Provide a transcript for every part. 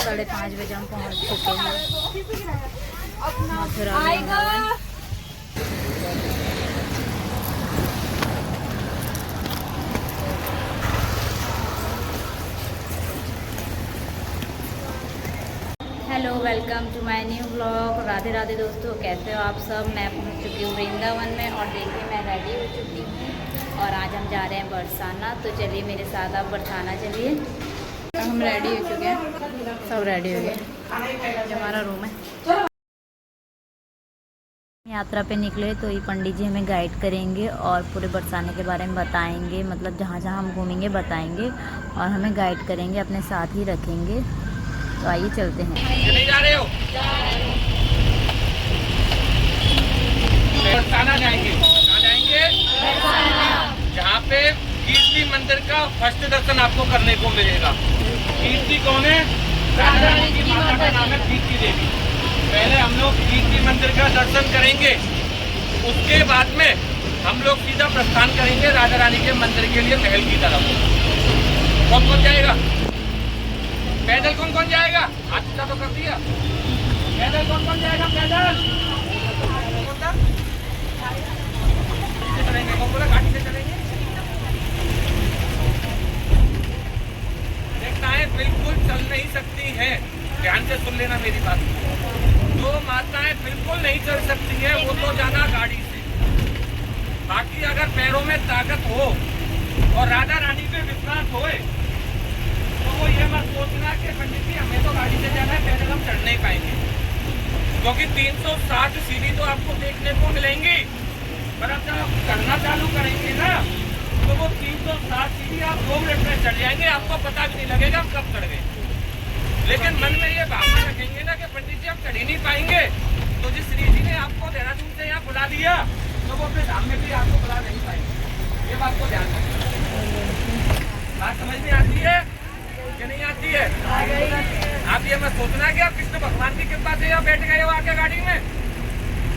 5:30 बजे हम पहुंच चुके हैं Mathura Vrindavan. Hello, welcome to my new vlog. Radhe Radhe दोस्तों, कैसे हो आप सब। मैं पहुंच चुकी हूँ वृंदावन में और देखिए मैं रेडी हो चुकी हूँ और आज हम जा रहे हैं बरसाना। तो चलिए मेरे साथ आप बरसाना चलिए। हम रेडी हो चुके हैं, सब रेडी हो गए। ये हमारा रूम है। यात्रा पे निकले तो ये पंडित जी हमें गाइड करेंगे और पूरे बरसाने के बारे में बताएंगे, मतलब जहाँ जहाँ हम घूमेंगे बताएंगे और हमें गाइड करेंगे, अपने साथ ही रखेंगे। तो आइए चलते हैं। नहीं जा रहे हो? बरसाना जाएंगे। कहाँ जाएंगे? जहाँ पे कीर्ति मंदिर का फर्स्ट दर्शन आपको करने को मिलेगा। कीर्ति कौन है? राधा रानी की माता का नाम है कीर्ति देवी। पहले हम लोग कीर्ति मंदिर का दर्शन करेंगे, उसके बाद में हम लोग सीधा प्रस्थान करेंगे राधा रानी के मंदिर के लिए महल की तरफ। कौन कौन जाएगा? पैदल कौन कौन जाएगा? हाथ ऊंचा तो कर दिया। पैदल कौन कौन जाएगा? पैदल चलेंगे। कौन बोला गाड़ी से चलेंगे? देखना है, बिल्कुल चल नहीं सकती है। ध्यान से सुन लेना मेरी बात। जो माताएं बिल्कुल नहीं चल सकती है वो तो जाना गाड़ी से। बाकी अगर पैरों में ताकत हो और राधा रानी पे विश्वास होए तो वो ये मत सोचना कि पंडित जी हमें तो गाड़ी से जाना है, पैदल हम चढ़ नहीं पाएंगे। क्योंकि 360 सीढ़ी तो आपको देखने को मिलेंगी, पर अब जब चढ़ना चालू करेंगे ना तो वो 360 सीढ़ी आप 2 मिनट में चढ़ जाएंगे, आपको पता भी नहीं लगेगा हम कब चढ़ गए। लेकिन मन में ये भावना रखेंगे ना कि पंडित जी हम चढ़ ही नहीं पाएंगे, तो जिस श्री जी ने आपको देहरादून से यहाँ बुला दिया तो वो अपने धाम में भी आपको बुला नहीं पाएंगे। ये बात को ध्यान रखें। बात समझ में आती है कि नहीं आती है? आप ये मत सोचना कि आप कृष्ण भगवान की कृपा से यहाँ बैठ गए हो आके गाड़ी में,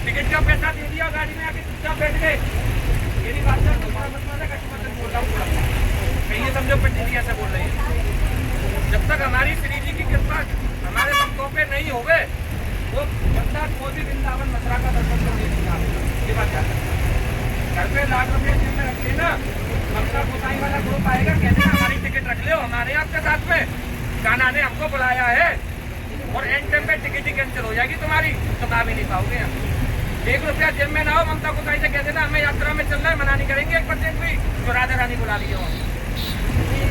टिकट का पैसा दे दिया, गाड़ी में आके चुपचाप बैठ गए। मेरी बात का तुम्हारा मतलब है कहीं बोल रहा हूँ, कहीं ये समझो पंडित जी ऐसे बोल रहे हैं। जब तक हमारी श्री जी की कृपा हमारे भक्तों पे नहीं होवे वो बंदा कोई भी वृंदावन मथुरा का दर्शन तो नहीं कर। ये बात क्या है? घर पे ₹1,00,000 जेब में रख लेना, ममता गोसाई वाला ग्रुप आएगा, कहते हैं हमारी टिकट रख ले हमारे आपके साथ में, कान्हा ने हमको बुलाया है, और एंड टाइम पे टिकट ही कैंसिल हो जाएगी तुम्हारी, तुम आ भी नहीं पाओगे। ₹1 जेब में ना हो, ममता गोसाई से कहते ना हमें यात्रा में चलना है, मना नहीं करेंगे 1% भी, जो राधा रानी बुला ली हो।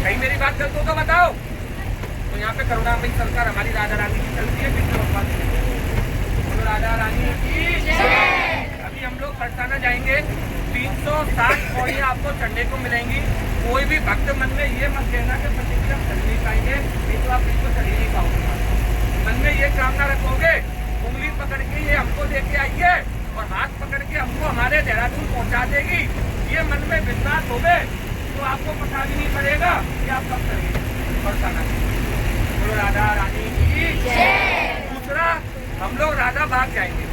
कहीं मेरी बात गलत हो तो बताओ। तो यहाँ पे करुणामयी सरकार हमारी राधा रानी की चलती है, कृष्ण भगवान की। तो राधा रानी की अभी हम लोग बरसाना जाएंगे। 360 पौड़ियाँ आपको चढ़ने को मिलेंगी। कोई भी भक्त मन में ये मत कहना कि पंडित जी हम चढ़ नहीं पाएंगे, नहीं तो आप इसको चढ़ ही नहीं पाओगे। मन में ये कामना रखोगे, उंगली पकड़ के ये हमको लेके आइए और हाथ पकड़ के हमको हमारे देहरादून पहुँचा देगी, ये मन में विश्वास होगे तो आपको पता भी नहीं पड़ेगा कि आप कब चढ़ेंगे बरसाना। तो राधा रानी की दूसरा हम लोग राधा बाग जाएंगे।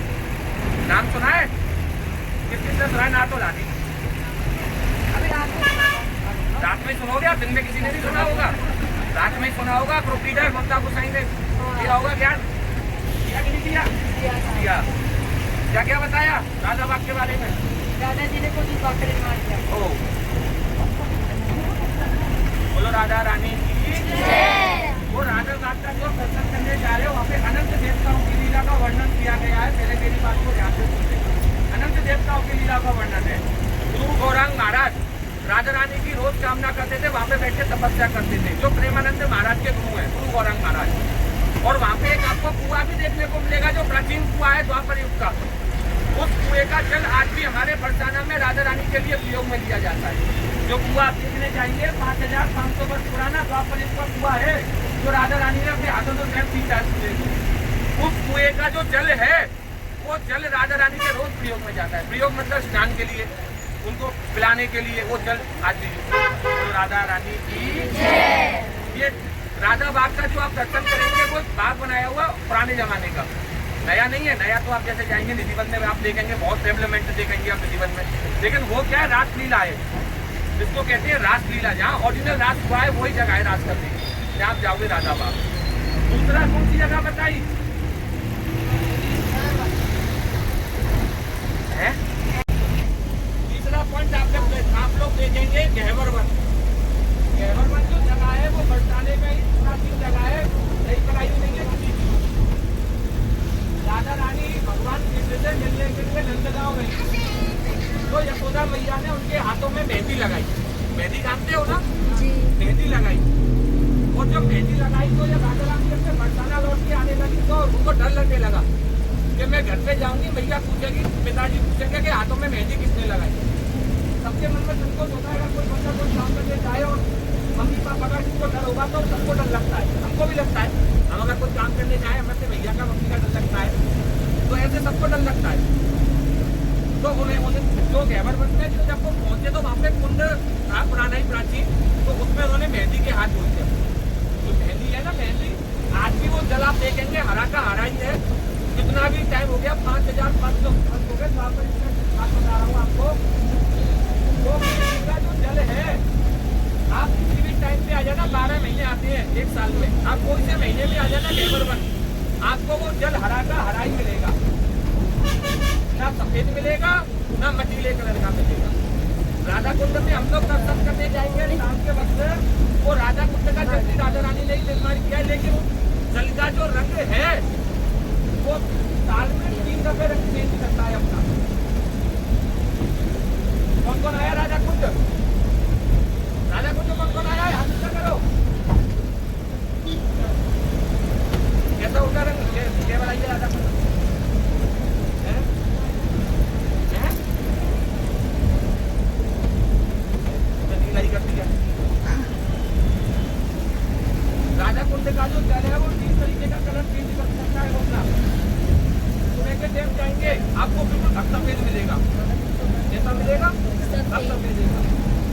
नाम सुना है? किसने सुना है? ना तो लादी रात में सुनोगे आप, दिन में किसी ने नहीं सुना होगा, रात में सुना होगा। प्रोपीटर ममता गोसाई ने दिया होगा ज्ञान, दिया कि नहीं दिया? दिया। क्या क्या बताया राधा बाग के बारे में? दादाजी ने कुछ बकरे मार दिया। बोलो राधा रानी की। वो राधा बाग का जो दर्शन करने जा रहे हो वहाँ पे अनंत देवताओं की लीला का वर्णन किया गया है। पहले मेरी बात को ध्यान से सुनते। अनंत देवताओं की लीला का वर्णन है। गुरु गौरांग महाराज राधा रानी की रोज कामना करते थे, वहाँ पे बैठ के तपस्या करते थे, जो प्रेमानंद महाराज के गुरु है, गुरु गौरांग महाराज। और वहाँ पे एक आपको कुआं भी देखने को मिलेगा, जो प्राचीन कुआं है द्वापर युग का। उस कुएं का जल आज भी हमारे बरसाना में राधा रानी के लिए प्रयोग में लिया जाता है। जो कुआं आप देखने जाएंगे 5500 वर्ष पुराना द्वापर युग का कुआं है, जो राधा रानी ने अपने हाथों से पीता है। उस कुएं का जो जल है वो जल राधा रानी के रोज प्रयोग में जाता है। प्रयोग मतलब स्नान के लिए, उनको पिलाने के लिए वो जल आज भी। तो राधा रानी की। ये राधा बाग का जो आप दर्शन करेंगे वो बाग बनाया हुआ पुराने जमाने का, नया नहीं है। नया तो आप जैसे जाएंगे निधिवन में आप देखेंगे, बहुत डेवलपमेंट देखेंगे आप निधिवन में। लेकिन वो क्या है, रासलीला है, जिसको कहते हैं रासलीला। जहाँ ओरिजिनल रास हुआ है वही जगह है रास करने की, जहाँ आप जाओगे राधा बाग। दूसरा कौन सी जगह बताई है? तीसरा पॉइंट आप लोग देखेंगे गहवर वन। गहवर वन जो जगह है वो बरसाने में ही प्राचीन जगह है, नई बनाई नहीं है किसी की। राधा रानी भगवान कृष्ण से मिलने के लिए नंदगांव गई, तो यशोदा मैया ने उनके हाथों में मेहंदी लगाई। मेहंदी जानते हो ना? जी। मेहंदी लगाई, और जब मेहंदी लगाई तो जब राधा रानी अपने बरसाना लौट के आने लगी तो उनको डर लगने लगा कि मैं घर पे जाऊंगी, मैया पूछेगी, पिताजी पूछेंगे कि हाथों में मेहंदी किसने लगाई। सबके मन में संकोच होता है, अगर कोई बच्चा कोई काम करने जाए और मम्मी पापा का किसको डर होगा तो सबको डर लगता है, हमको भी लगता है। हम अगर कोई काम करने जाए हमें से भैया का मम्मी का डर लगता है, तो ऐसे सबको डर लगता है। तो उन्हें जो गहवर वन में जब वो पहुंचे तो वहाँ पे कुंड था पुराना ही प्राचीन, तो उसमें उन्होंने मेहंदी के हाथ धोते। जो मेहंदी है ना, मेहंदी आज भी वो जल आप देखेंगे हरा का हरा ही है। कितना भी टाइम हो गया, 5500 हो गए, तो आप बात बता रहा हूँ आपको। वो मेहंदी का जो जल है, आप किसी भी टाइम पे आ जाना, 12 महीने आते हैं एक साल में, आप कोई से महीने में आ जाना गहवर वन, आपको वो जल हरा का हरा ही मिलेगा, ना सफेद मिलेगा ना मटीले कलर का मिलेगा। राधा कुंड में हम लोग दर्शन करने जाएंगे शाम के वक्त। वो राधा कुंड का जल्दी राधा रानी ने ही निर्माण किया है, लेकिन जल का जो रंग है वो साल में 3 दफे रंग चेंज करता है अपना। कौन कौन आया राधा कुंड? राधा कुंड कौन कौन आया है? हाथ ऊंचा करो। कैसा उनका रंग क्या बनाइए राधा कुंड? राधा कुंड का जो जल है वो 3 तरीके का कलर चेंज कर सकता है अपना। सुबह के टाइम जाएंगे आपको बिल्कुल सफेद मिलेगा, कैसा मिलेगा? सफेद मिलेगा।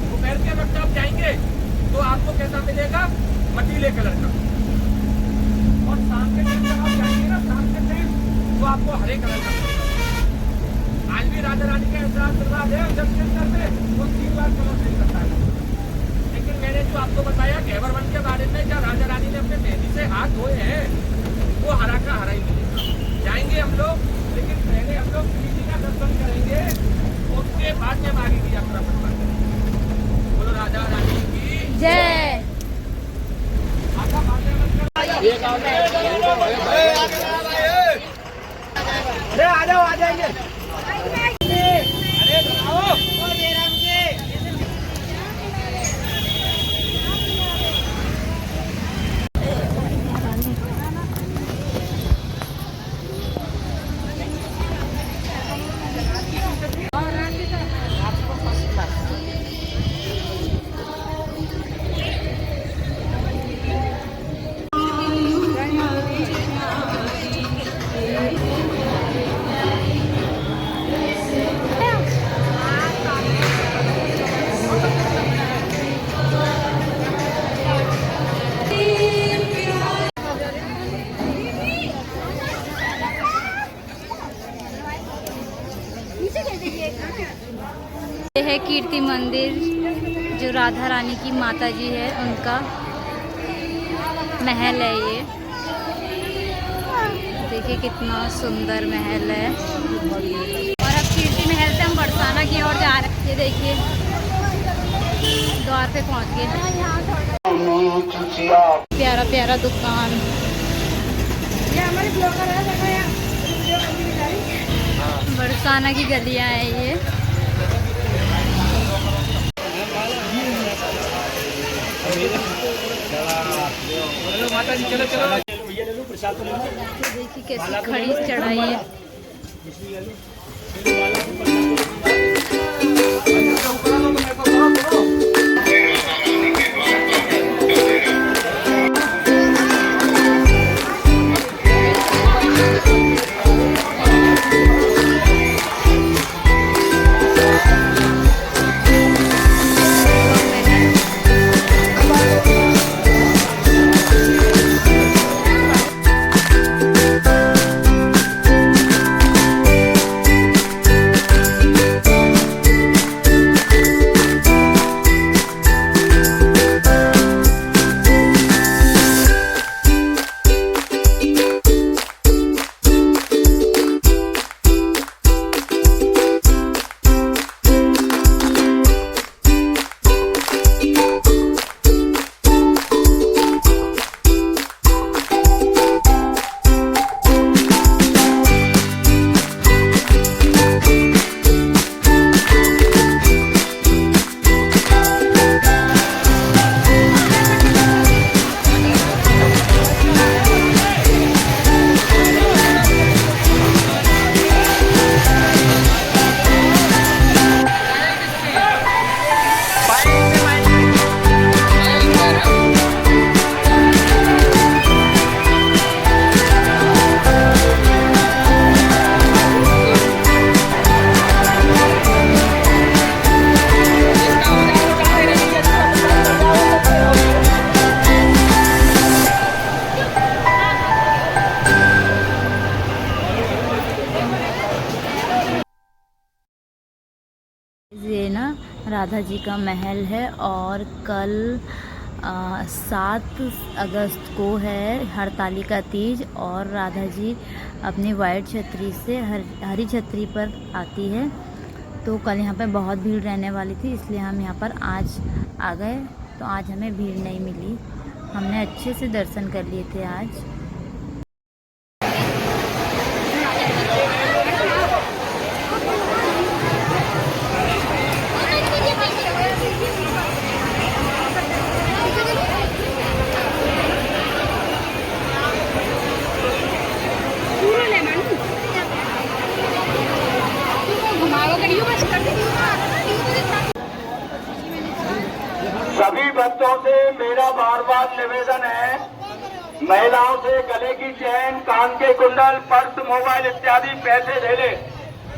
दोपहर के वक्त आप जाएंगे तो आपको कैसा मिलेगा? मटीले कलर का। और शाम के टाइम जब आप जाएंगे ना, शाम के टाइम, तो आपको हरे कलर का मिलेगा। आज भी राधा रानी का ऐसा आशीर्वाद है जब के अंदर में वो 3 बार कलर चेंज करता है। लेकिन मैंने जो आपको बताया गहवर वन के बारे में, जब राजा रानी ने अपने मेहंदी से हाथ धोए हैं, वो हरा का हरा ही मिलेगा। जाएंगे हम लोग, लेकिन पहले हम लोग श्री जी का दर्शन करेंगे, उसके बाद में हम आगे की यात्रा पर बढ़ेंगे। बोलो राजा रानी की जय। आका बातें मत कर। आ जाओ, आ जाएंगे। अरे बताओ। ये है कीर्ति मंदिर, जो राधा रानी की माता जी है उनका महल है ये। देखिए कितना सुंदर महल है। और अब कीर्ति महल से हम बरसाना की ओर जा रहे हैं। ये देखिए द्वार पे पहुंच गए। प्यारा प्यारा दुकान। ये हमारे ब्लॉगर है, बरसाना की गलियां हैं ये। चलो चलो। देखिए कैसी खड़ी चढ़ाई है। राधा जी का महल है और कल 7 अगस्त को है हरतालिका तीज और राधा जी अपनी वाइट छतरी से हरी छतरी पर आती है। तो कल यहाँ पे बहुत भीड़ रहने वाली थी, इसलिए हम यहाँ पर आज आ गए। तो आज हमें भीड़ नहीं मिली, हमने अच्छे से दर्शन कर लिए थे आज। सभी भक्तों से मेरा बार बार निवेदन है, महिलाओं से गले की चेन, कान के कुंडल, पर्स, मोबाइल इत्यादि पैसे ढेले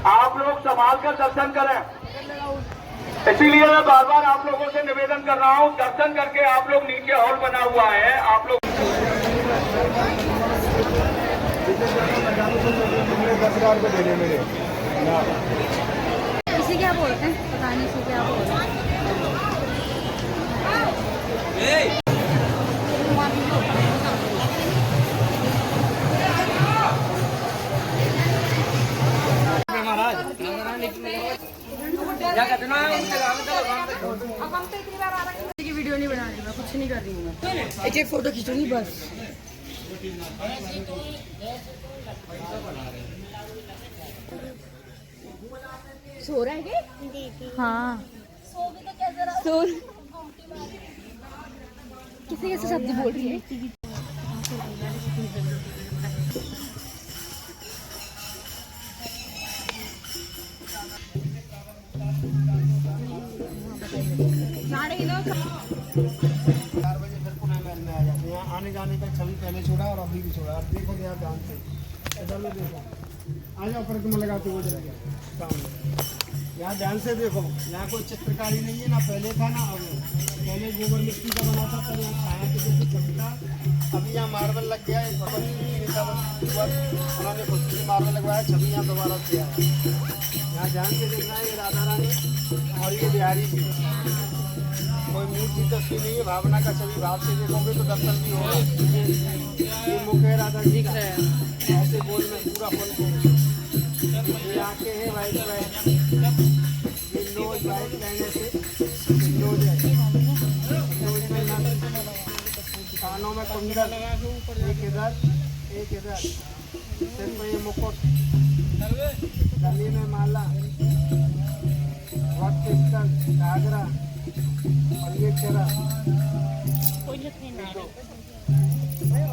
आप लोग संभाल कर दर्शन करें। इसीलिए मैं बार बार आप लोगों से निवेदन कर रहा हूं, दर्शन करके आप लोग नीचे हॉल बना हुआ है, आप लोग 10,000 रुपये देने मेरे। इसे क्या बोलते हैं, पता नहीं इसे क्या बोलते हैं। वीडियो नहीं बना रही, मैं कुछ नहीं कर रही हूँ, मैं एक फोटो खींचूंगी बस। सो रहा है क्या? हाँ, सो किसे कैसे शब्द बोल रही है? यहाँ आने जाने का छवि पहले छोड़ा और अभी भी छोड़ा। आप देखो यहाँ ध्यान से, इधर में देखो, आ जाओ प्रतिमा लगाते हुए जरा सामने। यहाँ ध्यान से देखो, यहाँ कोई चित्रकारी नहीं है, ना पहले था ना अब। पहले गोबर मिट्टी का बना था, तब यहाँ छाया के जैसे छवि था। अभी यहाँ मार्बल लग गया है, उन्होंने खुद से मार्बल लगवाया, छवि यहाँ दोबारा से आया। यहाँ ध्यान से देखना है, ये राधा रानी और ये बिहारी जी, कोई मूर्ति तस्वीर नहीं है, भावना का छवि। भाव से देखोगे तो दर्शन भी होगा। ये मुख है राधा जी का, ऐसे बोल में पूरा फल को। ये आंखें हैं वाइट वाइट, ये नोज वाइट लाइन ऐसे नोज है, नोज में नाक, कानों में कुंडल, एक इधर, सिर पे ये मुकुट, गले में माला, वक्त घाघरा और ये चेहरा।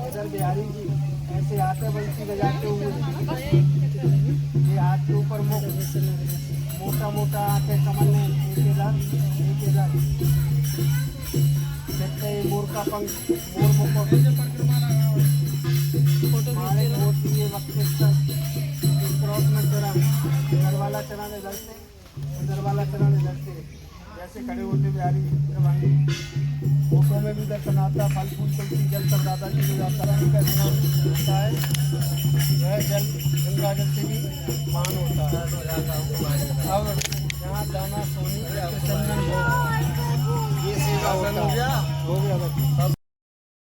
इधर बिहारी जी ऐसे आते बंसी बजाते हुए, ये हाथ के ऊपर मुख, मोटा मोटा आंखें कमल में, एक इधर देखते ये मोर का पंख, मोर मुकुट, हमारे मोती ये वक्त क्रॉस में चढ़ा, इधर वाला चढ़ा इधर से, इधर वाला चढ़ा इधर से, जैसे खड़े होते बिहारी फोटो में भी दर्शन आता। फल फूल तुलसी जल सब दादा जी को जाता है, का स्नान होता है, वह जल गंगा जल से भी मान होता है। अब यहाँ दाना सोनी चंदन ये सेवा होता है, हो गया।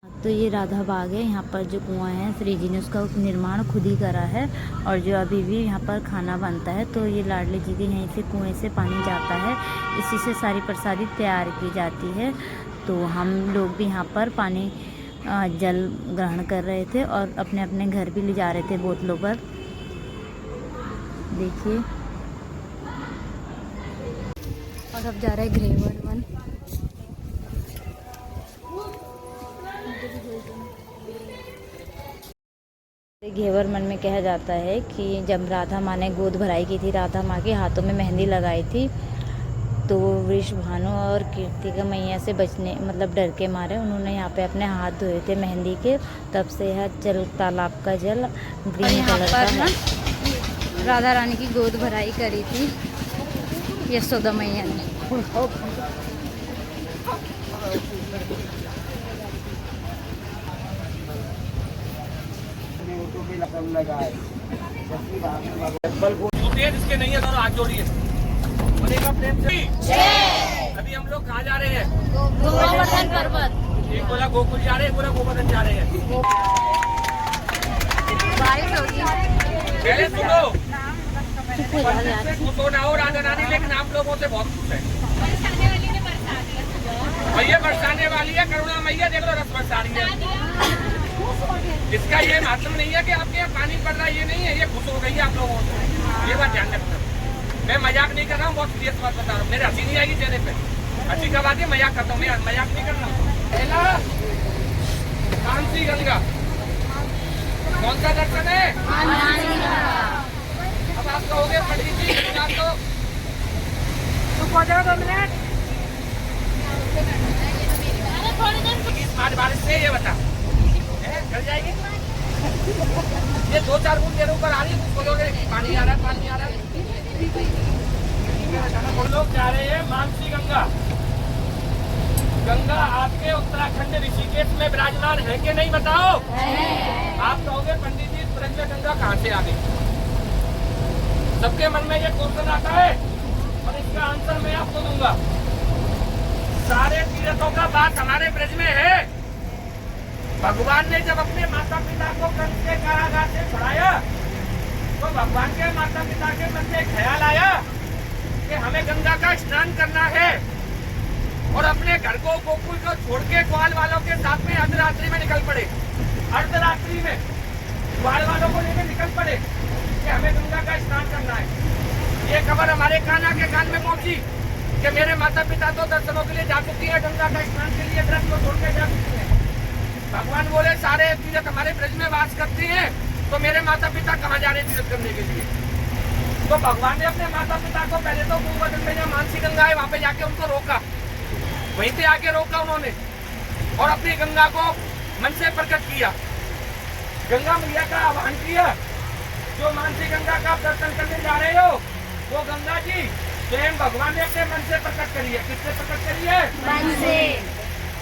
तो ये राधा बाग है। यहाँ पर जो कुआं है, श्री जी ने उसका निर्माण खुद ही करा है और जो अभी भी यहाँ पर खाना बनता है, तो ये लाडली जी के यहीं से कुएं से पानी जाता है, इसी से सारी प्रसादी तैयार की जाती है। तो हम लोग भी यहाँ पर पानी जल ग्रहण कर रहे थे और अपने अपने घर भी ले जा रहे थे बोतलों पर। देखिए, और अब जा रहा है घेवर वन। घेवर मन में कहा जाता है कि जब राधा माँ ने गोद भराई की थी, राधा माँ के हाथों में मेहंदी लगाई थी, तो वृषभानु और कीर्तिका मैया से बचने मतलब डर के मारे उन्होंने यहाँ पे अपने हाथ धोए थे मेहंदी के। तब से यह जल तालाब का जल ग्रीन कलर का है। राधा रानी की गोद भराई करी थी यशोदा मैया ने। जो तेज इसके नहीं है, दोनों हाथ जोड़िए। बोलेगा प्रेम से। अभी हम लोग कहाँ जा रहे हैं? गोवर्धन पर्वत। एक बोला गोकुल जा रहे हैं, एक बोला गोवर्धन जा रहे हैं। बारिश होगी। पहले सुनो, पंडित से खुश होना हो राधा रानी, लेकिन आप लोगों से बहुत खुश है। भैया बरसाने वाली है, करुणा मैया देख लो रस बरसा रही है। इसका ये मतलब नहीं है कि आपके यहाँ पानी पड़ रहा है, ये नहीं है, ये खुश हो गई है आप लोगों से। ये बात ध्यान रखना। मैं मजाक नहीं कर रहा हूँ, बहुत सीरियस बात बता रहा हूँ। मेरे हंसी नहीं आएगी चेहरे पे, हंसी का बात है, मजाक करता हूँ, मैं मजाक नहीं कर रहा हूँ। पहला कांसी गंगा, कौन सा दर्शन है? अब आप कहोगे पंडित जी गंगा तो चुप हो जाओ 2 मिनट। आज बारिश से ये बता चल जाएगी। ये 2-4 बूंद मेरे ऊपर आ रही है, कुछ बोलोगे पानी आ रहा है, पानी आ रहा है। हम लोग जा रहे हैं मानसी गंगा। गंगा आपके उत्तराखंड ऋषिकेश में विराजमान है कि नहीं बताओ? आप कहोगे पंडित जी तुरंत में गंगा कहाँ से आ गई? सबके मन में ये क्वेश्चन आता है और इसका आंसर मैं आपको दूंगा। सारे तीर्थों का बात हमारे ब्रज में है। भगवान ने जब अपने माता पिता को कंस के कारागार से छुड़ाया तो भगवान के माता पिता के मन में ख्याल आया कि हमें गंगा का स्नान करना है और अपने घर को गोकुल को छोड़ के ग्वाल वालों के साथ में अर्धरात्रि में निकल पड़े। अर्धरात्रि में ग्वाल वालों को लेकर निकल पड़े कि हमें गंगा का स्नान करना है। ये खबर हमारे कान्हा के कान में पहुंची कि मेरे माता पिता तो दर्शनों के लिए जा चुकी है, गंगा का स्नान के लिए व्रत को छोड़ के जा चुकी है। भगवान बोले सारे तीर्थ हमारे ब्रज में वास करते हैं, तो मेरे माता पिता कहाँ जा रहे तीर्थ करने के लिए? तो भगवान ने अपने माता पिता को पहले तो गोवर्धन में जहाँ मानसी गंगा है वहाँ पे जाके उनको रोका, वहीं पे आके रोका उन्होंने और अपनी गंगा को मन से प्रकट किया। गंगा मैया का आह्वान किया, जो मानसी गंगा का आप दर्शन करने जा रहे हो वो गंगा जी स्वयं भगवान ने अपने मन से प्रकट करी है। किससे प्रकट करी है? मन से।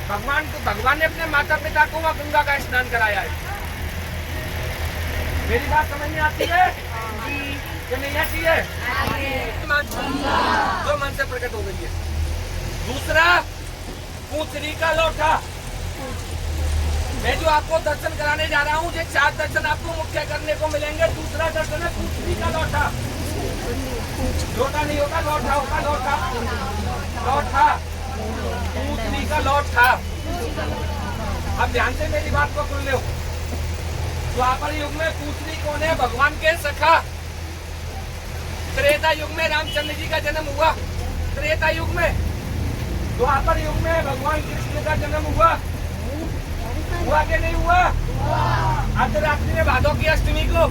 भगवान ने अपने माता पिता को वहाँ गंगा का स्नान कराया है। मेरी बात समझ में आती है कि नहीं आती है? जो मन से प्रकट हो गई है। दूसरा पूछरी का लोटा। मैं जो आपको दर्शन कराने जा रहा हूँ, ये 4 दर्शन आपको मुख्य करने को मिलेंगे। दूसरा दर्शन है पूछरी का लोटा। लोटा नहीं होता, लोटा होता, लोटा लोटा पूछरी का लोटा। अब ध्यान से मेरी बात को सुन लो। द्वापर युग में पूछरी कौन है? भगवान के सखा। त्रेता युग में रामचंद्र जी का जन्म हुआ। त्रेता युग में, द्वापर युग में भगवान कृष्ण का जन्म हुआ कि नहीं हुआ? अर्धरात्रि में भादों की अष्टमी को,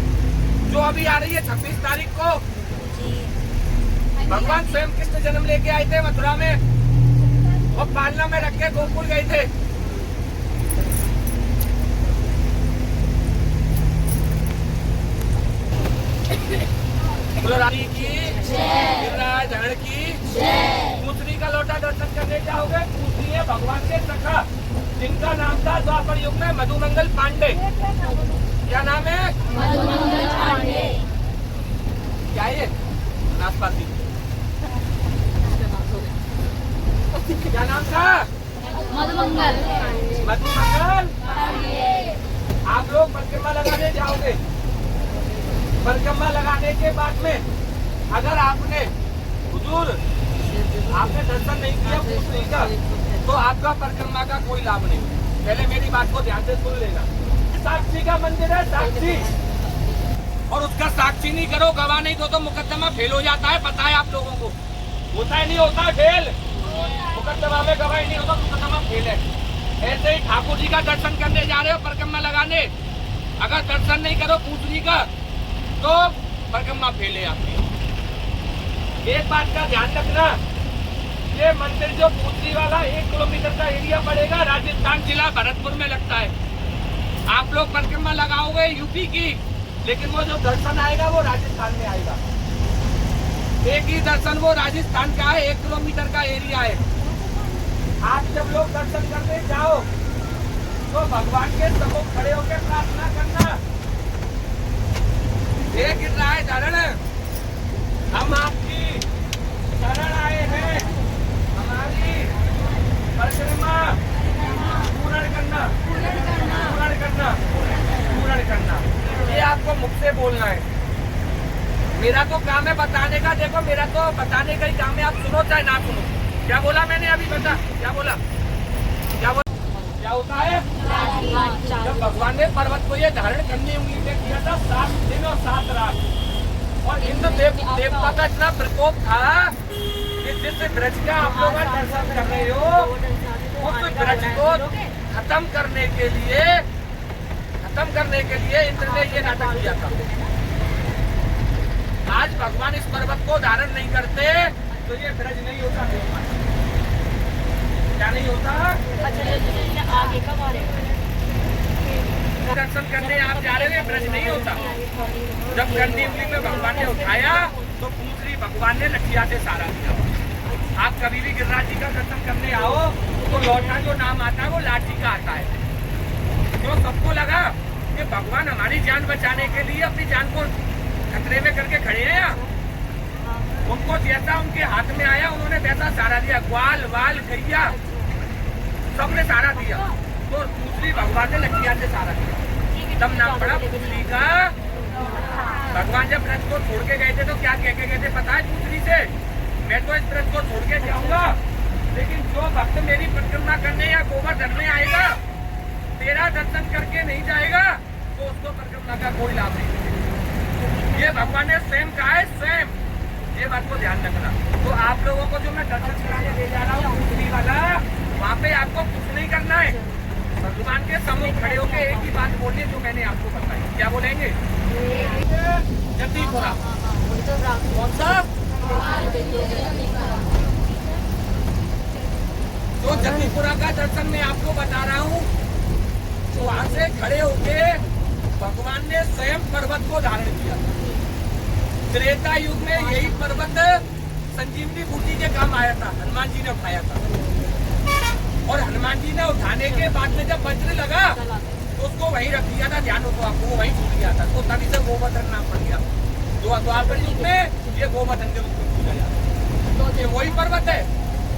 जो अभी आ रही है 26 तारीख को, भगवान स्वयं कृष्ण जन्म लेके आए थे मथुरा में और पालना में रख के गोकुल गए थे। रानी की गिरिराज धरण की पूछरी का लोटा दर्शन करने जाओगे। पूछरी है भगवान के सखा, जिनका नाम था द्वापर युग में मधुमंगल पांडे। क्या नाम है? मधुमंगल पांडे। क्या है? नाशपाती। क्या नाम था? मधुमंगल। मधुमंगल। आप लोग परिक्रमा लगाने जाओगे। परिक्रमा लगाने के बाद में अगर आपने हुजूर आपने दर्शन नहीं किया पूछरी का, तो आपका परिक्रमा का कोई लाभ नहीं। पहले मेरी बात को ध्यान से सुन लेना। साक्षी का मंदिर है, साक्षी, और उसका साक्षी नहीं करो, गवाह नहीं दो तो मुकदमा फेल हो जाता है। पता है आप लोगों को? होता है नहीं होता फेल? मुकदमा में गवाही नहीं होता, मुकदमा फेल है। ऐसे ही ठाकुर जी का दर्शन करने जा रहे हो परिक्रमा लगाने, अगर दर्शन नहीं करो पूछरी का तो परिक्रमा फेल है आपकी। एक बात का ध्यान रखना, ये मंदिर जो पूछरी वाला 1 किलोमीटर का एरिया पड़ेगा, राजस्थान जिला भरतपुर में लगता है। आप लोग परिक्रमा लगाओगे यूपी की, लेकिन वो जो दर्शन आएगा वो राजस्थान में आएगा। एक ही दर्शन वो राजस्थान का है, 1 किलोमीटर का एरिया है। आप जब लोग दर्शन करने जाओ तो भगवान के सम्मुख खड़े होकर प्रार्थना करना, हे गिरिराज धरण, हम आपकी से बोलना है। मेरा तो काम है बताने का। देखो मेरा तो बताने का ही काम है, आप सुनो चाहे ना सुनो। क्या बोला मैंने अभी? बता क्या बोला? क्या होता है? जब भगवान ने पर्वत को ये धारण करनी उंगली से किया था 7 दिन और 7 रात, और इंद्र देवता का इतना प्रकोप था कि जिस ब्रज का आप लोग दर्शन कर रहे हो, उस ब्रज को खत्म करने के लिए इंद्र ने ये नाटक किया था। आज भगवान इस पर्वत को धारण नहीं करते तो ये ब्रज नहीं होता। क्या नहीं होता? आगे कब आ रहे दर्शन करने आप जा रहे हो, ब्रज नहीं होता। जब गंदी उंगली में भगवान ने उठाया तो दूसरी भगवान ने लठिया से सारा दिया। आप कभी भी गिरिराज जी का दर्शन करने आओ तो लौटा जो नाम आता है वो लाठी का आता है। तो सबको लगा कि भगवान हमारी जान बचाने के लिए अपनी जान को खतरे में करके खड़े हैं। उनको जैसा उनके हाथ में आया उन्होंने वैसा सहारा दिया। ग्वाल वाल गैया सबने सहारा दिया, तो दूसरी भगवान ने लठिया से सहारा दिया। तब नाम पड़ा दूसरी का। भगवान जब ब्रज को छोड़ के गए थे तो क्या कह के गए थे पता है दूसरी से? मैं तो इस ब्रज को छोड़ के जाऊंगा, लेकिन जो भक्त मेरी परिक्रमा करने या गोवर्धन में आएगा, तेरा दर्शन करके नहीं जाएगा, तो उसको परिक्रमा का कोई लाभ नहीं। ये भगवान ने स्वयं कहा है, स्वयं। ये बात को ध्यान रखना। तो आप लोगों को जो मैं दर्शन कराने ले जा रहा हूँ दूसरी वाला, वहाँ पे आपको कुछ नहीं करना है। भगवान के सम्मुख खड़े होकर एक ही बात बोलिए जो मैंने आपको बताई। क्या बोलेंगे? जतीपुरा। कौन सा? जो जतीपुरा का दर्शन मैं आपको बता रहा हूँ, तो वहाँ से खड़े होके भगवान ने स्वयं पर्वत को धारण किया। त्रेता युग में यही पर्वत संजीवनी बूटी के काम आया था, हनुमान जी ने उठाया था। और हनुमान जी ने उठाने के बाद में जब वज्र लगा तो उसको वहीं रख दिया था। ध्यान हो तो आपको वो वहीं छूट गया था, तो तभी से गोवर्धन नाम पड़ गया। द्वापर युग में ये गोवर्धन के रूप में पूजा जाता। तो ये वही पर्वत है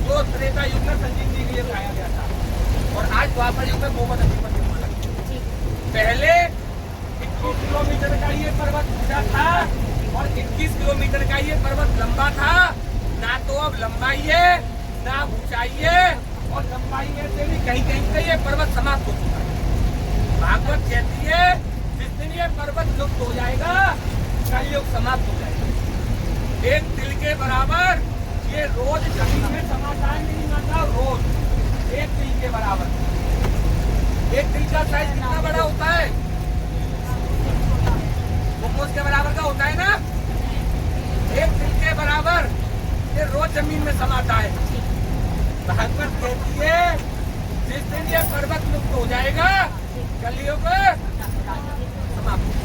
जो त्रेता युग में संजीवनी के लिए उठाया गया था, और आज द्वापर युग में गोवर्धन की प्रतिमा लगी। पहले 21 किलोमीटर का ये पर्वत ऊंचा था और 21 किलोमीटर का ये पर्वत लंबा था। ना तो अब लंबाई है ना ऊंचाई है, और लंबाई में से भी कहीं कहीं से ये पर्वत समाप्त हो चुका है। भागवत कहती है जिस दिन ये पर्वत लुप्त हो जाएगा, कलयुग समाप्त हो जाएगा। एक तिल के बराबर ये रोज जमीन में समाता है, नहीं माता रोज एक तिल के बराबर। एक तिल का साइज कितना बड़ा होता है? मुकोस के बराबर का होता है ना। एक तिल के बराबर ये रोज जमीन में समाता है। भागवत कहती है जिस दिन ये पर्वत लुप्त हो जाएगा, कलयुग समाप्त।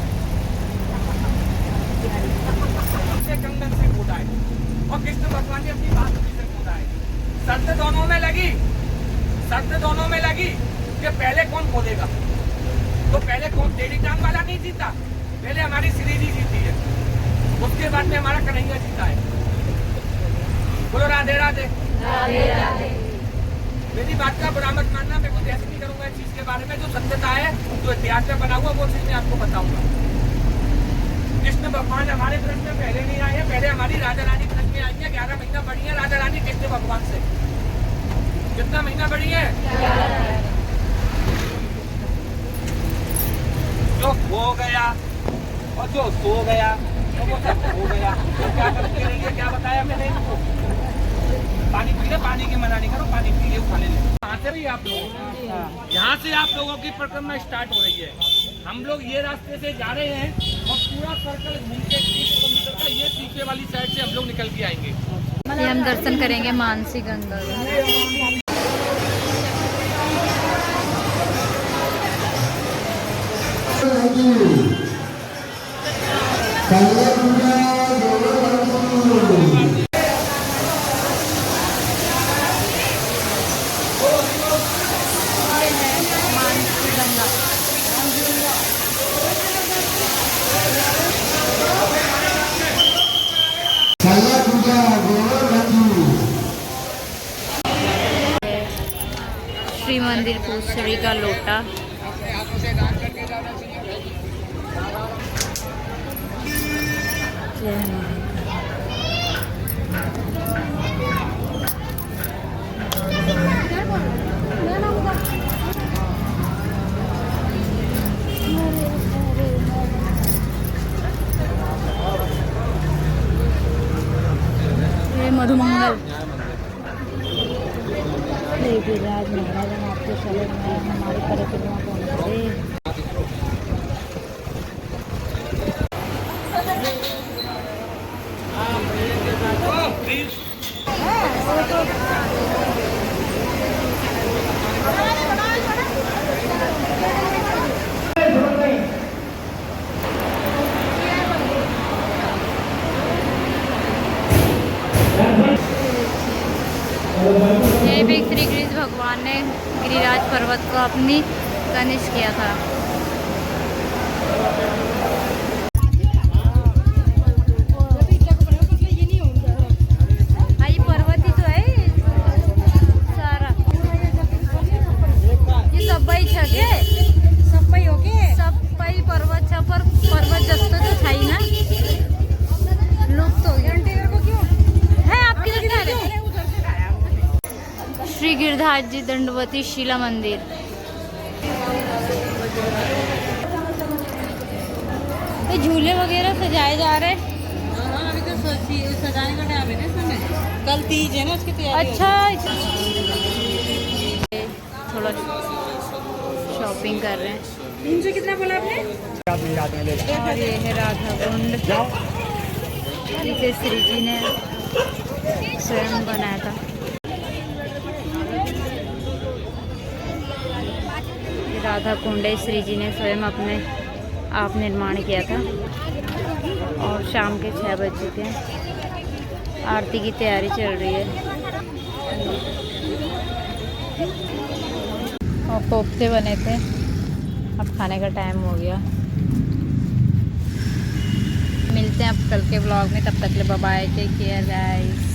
कंगन से खोदा है और कृष्ण भगवान ने अपनी बात से खोदा है। शर्त दोनों में लगी कि पहले कौन खोदेगा। तो पहले कौन? टेढ़ी टांग वाला नहीं जीता, पहले हमारी श्री जी जीती है, उसके बाद में हमारा कन्हैया जीता है। बोलो राधे राधे। मेरी बात का बुरा मत मानना, मैं कुछ ऐसे नहीं करूंगा इस चीज के बारे में। जो सत्यता है, जो इतिहास में बना हुआ, वो चीज मैं आपको बताऊंगा। कृष्ण भगवान हमारे ब्रज में पहले नहीं आए हैं, पहले हमारी राजा रानी ब्रज में आई है। 11 महीना बड़ी है राजा रानी कृष्ण भगवान से। कितना महीना बड़ी है? जो हो गया और जो सो गया तो वो सब हो गया। तो क्या करते रहिए, क्या बताया मैंने इनको? पानी पी ले, पानी की मना नहीं करो, पानी पी ले, उठा ले। कहाँ से भी आप लोग? यहाँ से आप लोगों की परिक्रमा स्टार्ट हो रही है। हम लोग ये रास्ते से जा रहे हैं और पूरा सर्कल घूम के 30 किलोमीटर का ये पीछे वाली साइड से हम लोग निकल के आएंगे। ये हम दर्शन करेंगे मानसी गंगा का। श्री मंदिर पूछड़ी का लोटा। अपने हाथों से दान करके जाना चाहिए। ये मधुमंगल गिरिराज महाराज हम आपके शरण में हमारी परिक्रमा कौन करे। ये भी श्री कृष्ण भगवान ने गिरिराज पर्वत को अपनी तनिष किया था। हाँ, ये पर्वत ही तो है सारा। ये सब्बाई छके सब्बाई होके सब्बाई पर्वत छ पर पर्वत जस्तो तो था ही ना लुप्त हो गया है आपकी लगता है। श्री गिरधारी जी दंडवती शिला मंदिर। ये झूले वगैरह सजाए जा रहे हैं। अभी तो सजाने का टाइम है ना समय, कल तीज है ना उसकी तैयारी। अच्छा, थोड़ा शॉपिंग कर रहे हैं। इनसे कितना बोला आपने? और ये है राधा कुंड, इसे श्री जी ने स्वयं बनाया था। राधा कुंड श्री जी ने स्वयं अपने आप निर्माण किया था। और शाम के 6 बज चुके हैं, आरती की तैयारी चल रही है। और कोफ्ते बने थे, अब खाने का टाइम हो गया। मिलते हैं अब कल के ब्लॉग में, तब तक के लिए bye bye, take care guys.